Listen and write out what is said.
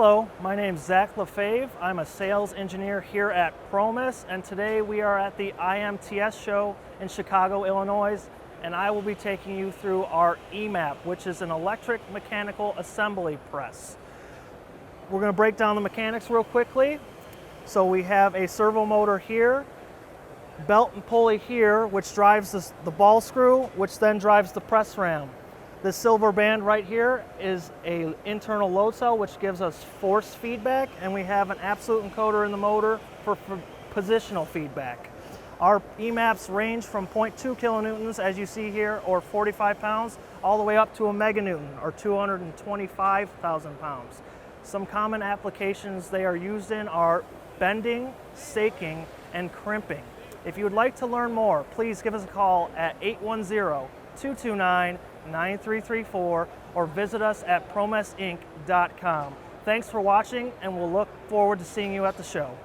Hello, my name is LaFeve. I'm a sales engineer here at Promess, and today we are at the IMTS show in Chicago, Illinois, and I will be taking you through our EMAP, which is an electric-mechanical assembly press. We're going to break down the mechanics real quickly. So we have a servo motor here, belt and pulley here, which drives the ball screw, which then drives the press ram. This silver band right here is an internal load cell, which gives us force feedback, and we have an absolute encoder in the motor for positional feedback. Our EMAPs range from 0.2 kilonewtons, as you see here, or 45 pounds, all the way up to a meganewton, or 225,000 pounds. Some common applications they are used in are bending, staking, and crimping. If you would like to learn more, please give us a call at 810-229-9334 or visit us at promessinc.com. Thanks for watching, and we'll look forward to seeing you at the show.